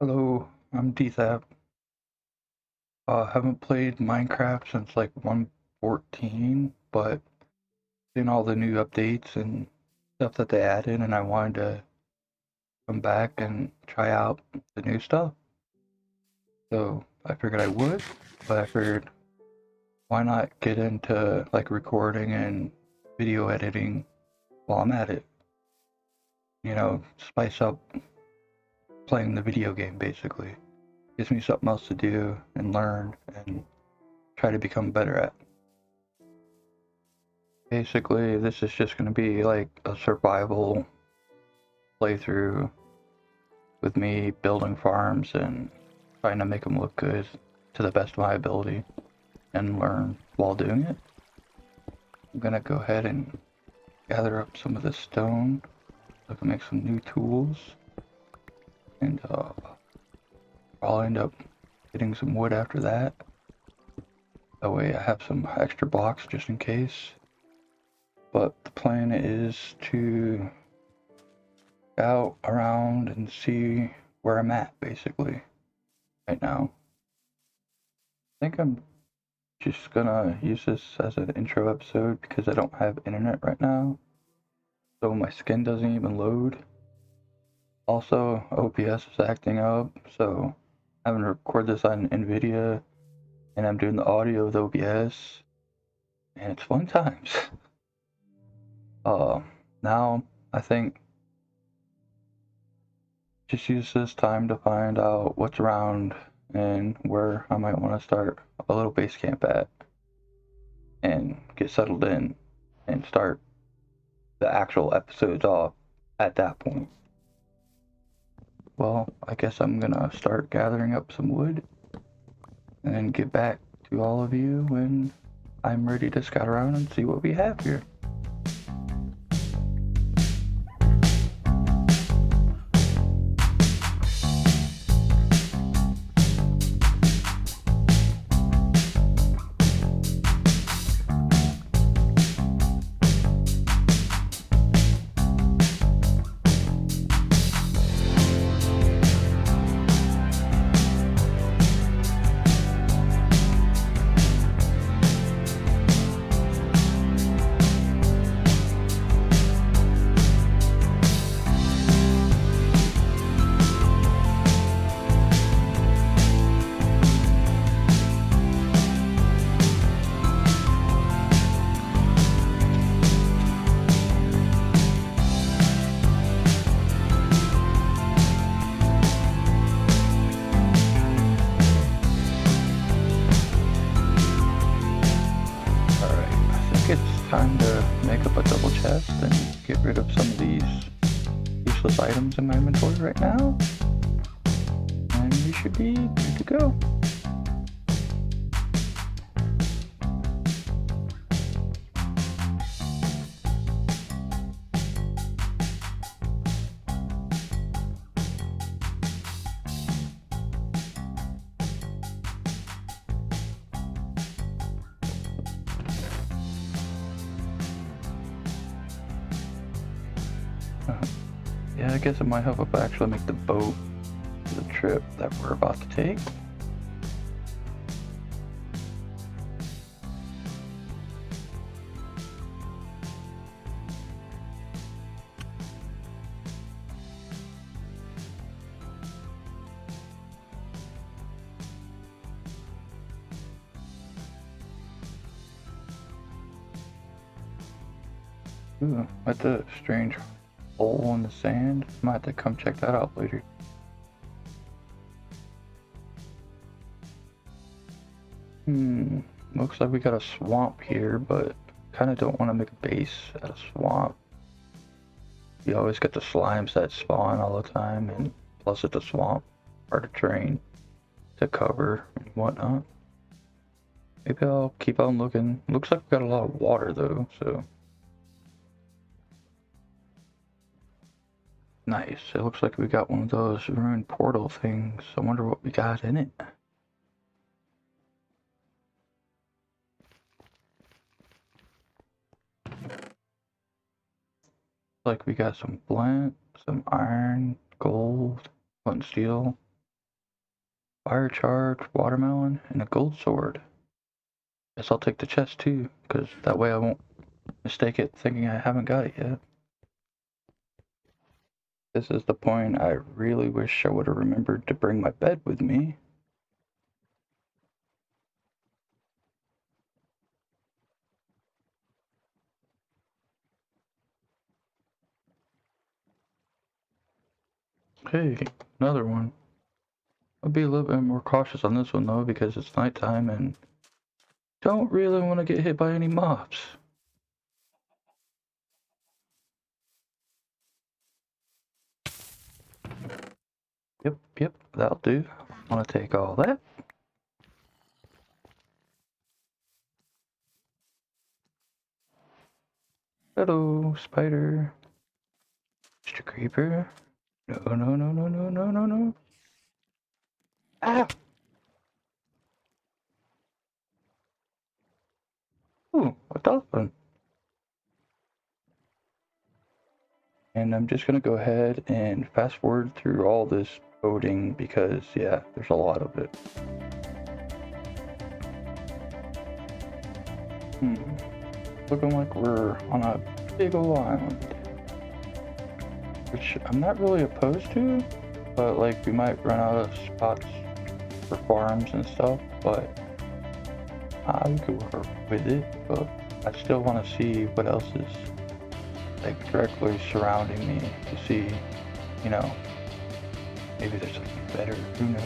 Hello, I'm Dethap. Haven't played Minecraft since like 1.14, but seen all the new updates and stuff that they added, and I wanted to come back and try out the new stuff. So I figured I would, but I figured why not get into like recording and video editing while I'm at it? Spice up playing the video game basically. Gives me something else to do and learn and try to become better at. Basically, this is just going to be like a survival playthrough with me building farms and trying to make them look good to the best of my ability and learn while doing it. I'm going to go ahead and gather up some of this stone so I can make some new tools, and I'll end up getting some wood after that. That way I have some extra blocks just in case. But the plan is to out around and see where I'm at basically right now. I think I'm just gonna use this as an intro episode because I don't have internet right now, so my skin doesn't even load. Also, OBS is acting up, so I'm gonna record this on NVIDIA and I'm doing the audio with OBS, and it's fun times. Now I think just use this time to find out what's around and where I might want to start a little base camp at and get settled in and start the actual episodes off at that point. Well, I guess I'm gonna start gathering up some wood and then get back to all of you when I'm ready to scout around and see what we have here. Time to make up a double chest and get rid of some of these useless items in my inventory right now, and we should be good to go. Yeah, I guess it might help if I actually make the boat for the trip that we're about to take. Ooh, that's a strange hole in the sand. Might have to come check that out later. Looks like we got a swamp here, but kind of don't want to make a base at a swamp. You always get the slimes that spawn all the time, and plus it's a swamp, hard to train to cover and whatnot. Maybe I'll keep on looking. Looks like we got a lot of water though, so nice. It looks like we got one of those ruined portal things. I wonder what we got in it. Like we got some flint, some iron, gold, flint and steel, fire charge, watermelon, and a gold sword. Guess I'll take the chest too, because that way I won't mistake it thinking I haven't got it yet. This is the point I really wish I would have remembered to bring my bed with me. Hey, another one. I'll be a little bit more cautious on this one though because it's nighttime and don't really want to get hit by any mobs. Yep, that'll do. I want to take all that. Hello, spider. Mr. Creeper. No. Ah! Ooh, a dolphin. And I'm just gonna go ahead and fast forward through all this boating because, yeah, there's a lot of it. Looking like we're on a big ol' island. Which I'm not really opposed to, but like we might run out of spots for farms and stuff, but we could work with it, but I still want to see what else is like directly surrounding me to see, you know, maybe there's something better, who knows.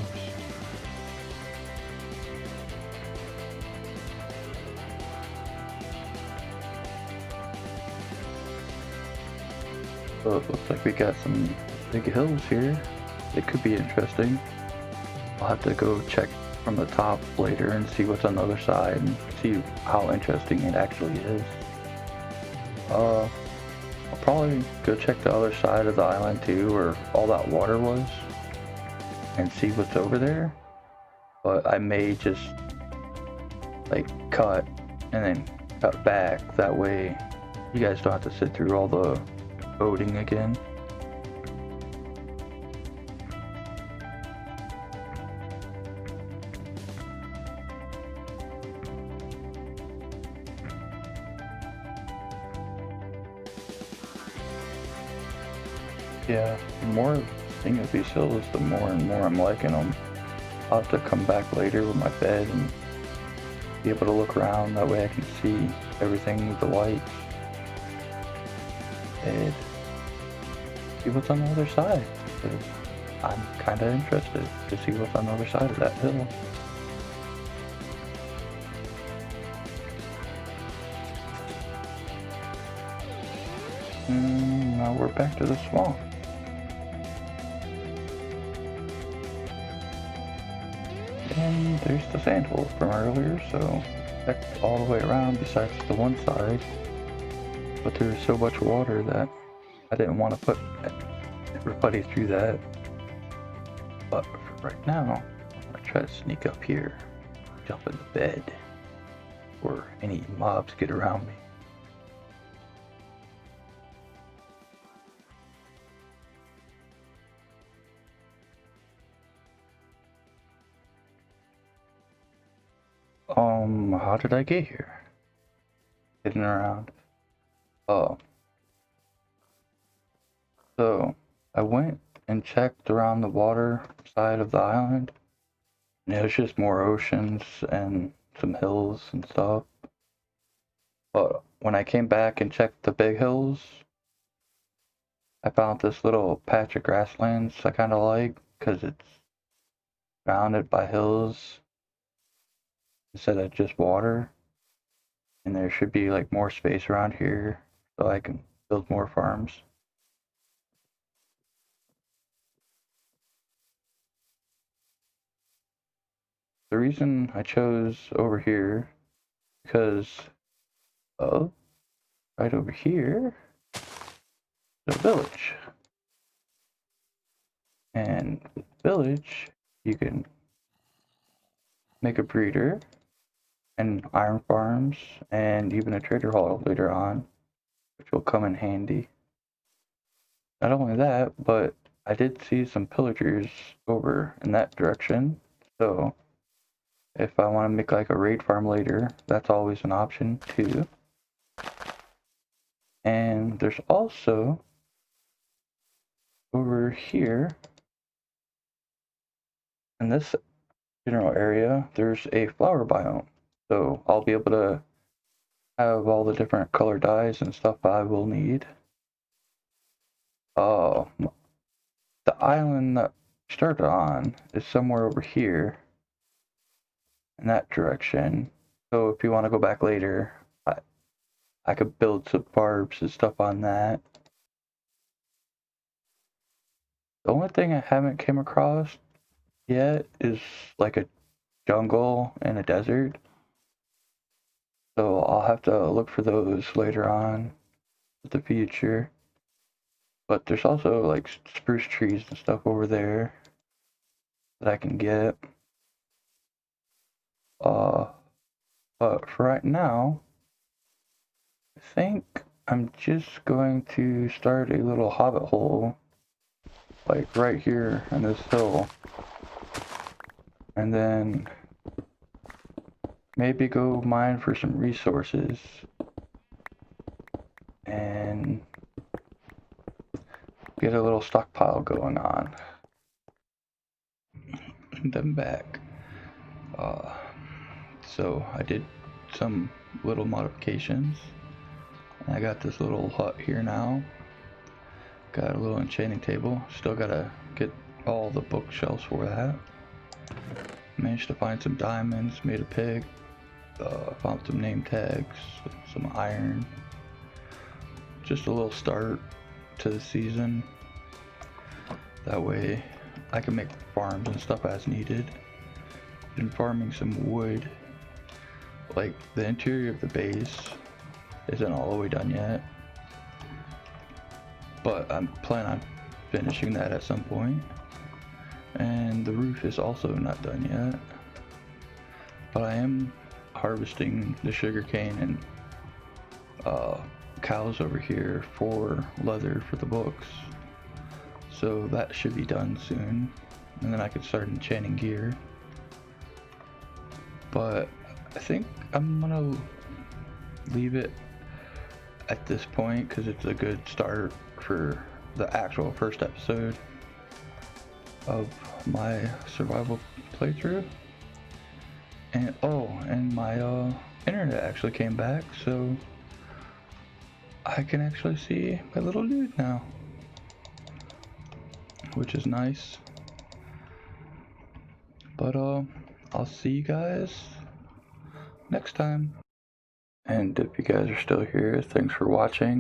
So it looks like we got some big hills here. It could be interesting. I'll have to go check from the top later and see what's on the other side and see how interesting it actually is. I'll probably go check the other side of the island too, where all that water was, and see what's over there. But I may just like cut and then cut back. That way you guys don't have to sit through all the boating again. Yeah, the more I'm seeing of these hills, the more and more I'm liking them. I'll have to come back later with my bed and be able to look around. That way I can see everything with the lights. And see what's on the other side. Because I'm kind of interested to see what's on the other side of that hill. Now we're back to the swamp. And there's the sandhole from earlier, so checked all the way around besides the one side. But there's so much water that I didn't want to put everybody through that. But for right now, I'm gonna try to sneak up here, jump in the bed, before any mobs get around me. How did I get here? Getting around. Oh. So, I went and checked around the water side of the island. And it was just more oceans and some hills and stuff. But when I came back and checked the big hills, I found this little patch of grasslands I kind of like because it's surrounded by hills instead of just water. And there should be like more space around here so I can build more farms. The reason I chose over here because right over here the village. And with the village you can make a breeder and iron farms and even a trader hall later on, which will come in handy. Not only that, but I did see some pillagers over in that direction, So if I want to make like a raid farm later, that's always an option too. And there's also over here in this general area, there's a flower biome. So I'll be able to have all the different color dyes and stuff I will need. The island that we started on is somewhere over here in that direction. So if you want to go back later, I could build some farms and stuff on that. The only thing I haven't came across yet is like a jungle and a desert. So I'll have to look for those later on in the future. But there's also like spruce trees and stuff over there that I can get. But for right now, I think I'm just going to start a little hobbit hole, like right here on this hill, and then maybe go mine for some resources, and get a little stockpile going on. And then back. So I did some little modifications. I got this little hut here now. Got a little enchanting table. Still gotta get all the bookshelves for that. Managed to find some diamonds, made a pig. Found some name tags, some iron. Just a little start to the season. That way I can make farms and stuff as needed. Been farming some wood. Like the interior of the base isn't all the way done yet, but I'm planning on finishing that at some point. And the roof is also not done yet, but I am harvesting the sugarcane and cows over here for leather for the books, so that should be done soon, and then I can start enchanting gear. But I think I'm gonna leave it at this point because it's a good start for the actual first episode of my survival playthrough. And and my internet actually came back, so I can actually see my little dude now, which is nice. But I'll see you guys next time. And if you guys are still here, thanks for watching.